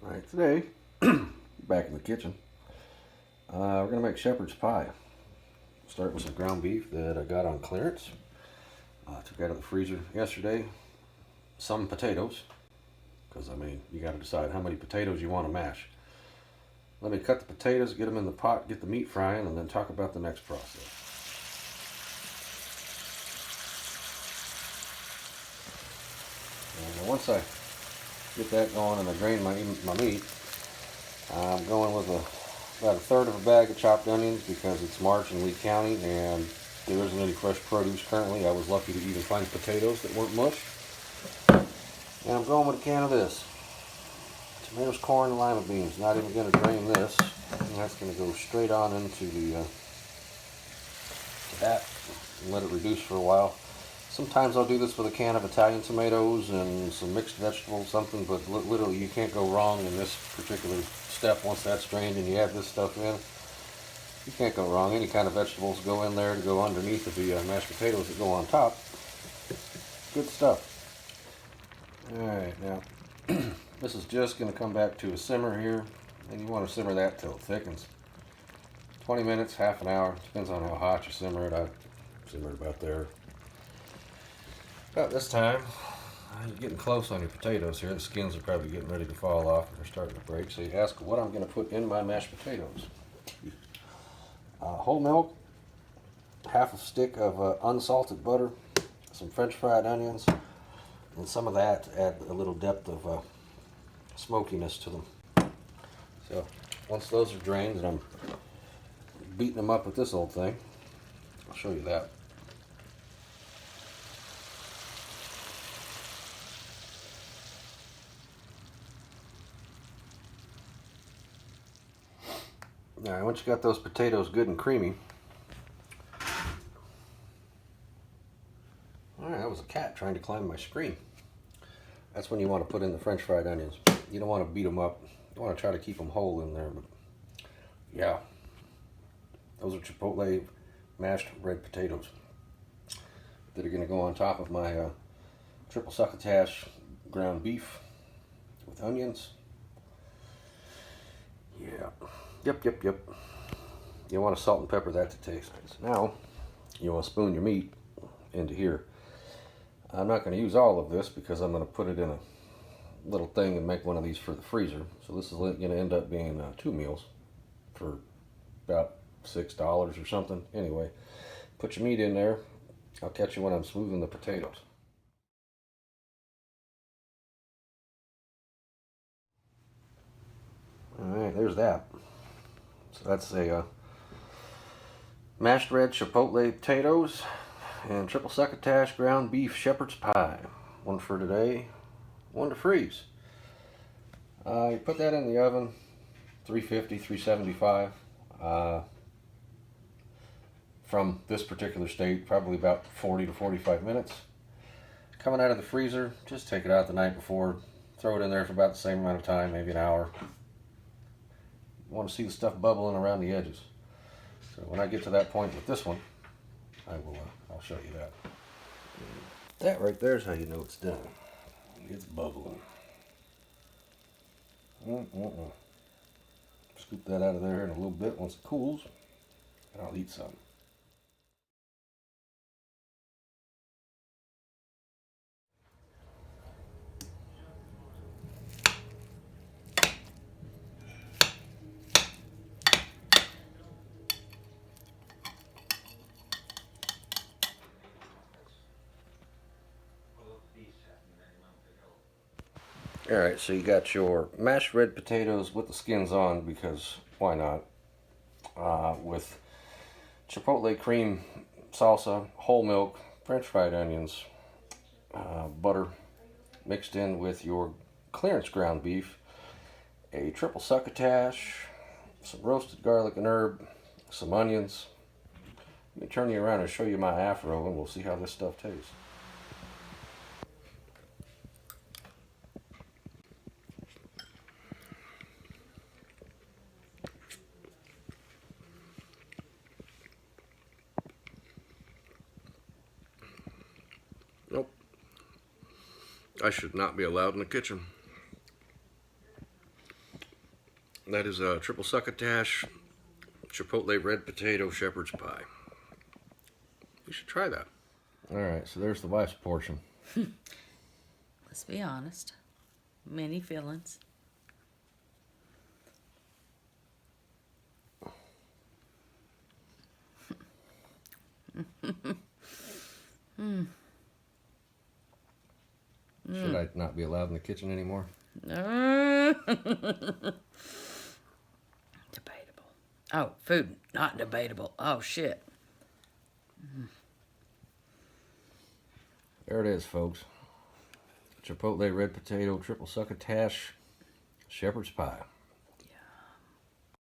Alright, today, back in the kitchen, we're going to make shepherd's pie. Start with some ground beef that I got on clearance. Took out of the freezer yesterday. Some potatoes, because I mean, you got to decide how many potatoes you want to mash. Let me cut the potatoes, get them in the pot, get the meat frying, and then talk about the next process. And once I get that going and I drain my meat, I'm going with about a third of a bag of chopped onions because it's March in Lee County and there isn't any fresh produce currently. I was lucky to even find potatoes that weren't mush. And I'm going with a can of this. Tomatoes, corn, and lima beans. Not even going to drain this. And that's going to go straight on into the that and let it reduce for a while. Sometimes I'll do this with a can of Italian tomatoes and some mixed vegetables, something, but literally you can't go wrong in this particular step. Once that's drained and you add this stuff in, you can't go wrong. Any kind of vegetables go in there to go underneath of the mashed potatoes that go on top. Good stuff. Alright, now this is just going to come back to a simmer here, and you want to simmer that till it thickens. 20 minutes, half an hour, depends on how hot you simmer it. I simmer it about there. About this time, you're getting close on your potatoes here. The skins are probably getting ready to fall off and they're starting to break. So you ask what I'm going to put in my mashed potatoes. Whole milk, half a stick of unsalted butter, some French fried onions, and some of that to add a little depth of smokiness to them. So once those are drained and I'm beating them up with this old thing, I'll show you that. Alright, once you got those potatoes good and creamy. Alright, that was a cat trying to climb my screen. That's when you want to put in the French fried onions. You don't want to beat them up. You want to try to keep them whole in there. But yeah, those are chipotle mashed red potatoes that are going to go on top of my triple succotash ground beef with onions. Yeah. Yep. You want to salt and pepper that to taste. So now, you want to spoon your meat into here. I'm not going to use all of this because I'm going to put it in a little thing and make one of these for the freezer. So this is going to end up being 2 meals for about $6 or something. Anyway, put your meat in there. I'll catch you when I'm smoothing the potatoes. Alright, there's that. So that's a mashed red chipotle potatoes and triple succotash ground beef shepherd's pie. One for today, one to freeze. You put that in the oven, 350, 375. From this particular state, probably about 40 to 45 minutes. Coming out of the freezer, just take it out the night before, throw it in there for about the same amount of time, maybe an hour. You want to see the stuff bubbling around the edges. So when I get to that point with this one, I'll show you that. That right there is how you know it's done. It's bubbling. Scoop that out of there in a little bit once it cools, and I'll eat some. Alright, so you got your mashed red potatoes with the skins on, because why not? With chipotle cream salsa, whole milk, French fried onions, butter, mixed in with your clearance ground beef, a triple succotash, some roasted garlic and herb, some onions. Let me turn you around and show you my afro, and we'll see how this stuff tastes. Nope. I should not be allowed in the kitchen. That is a triple succotash, chipotle red potato shepherd's pie. You should try that. All right, so there's the wife's portion. Let's be honest. Many fillings. Should I not be allowed in the kitchen anymore? Debatable. Oh, food, not debatable. Oh, shit. There it is, folks. Chipotle red potato triple succotash shepherd's pie.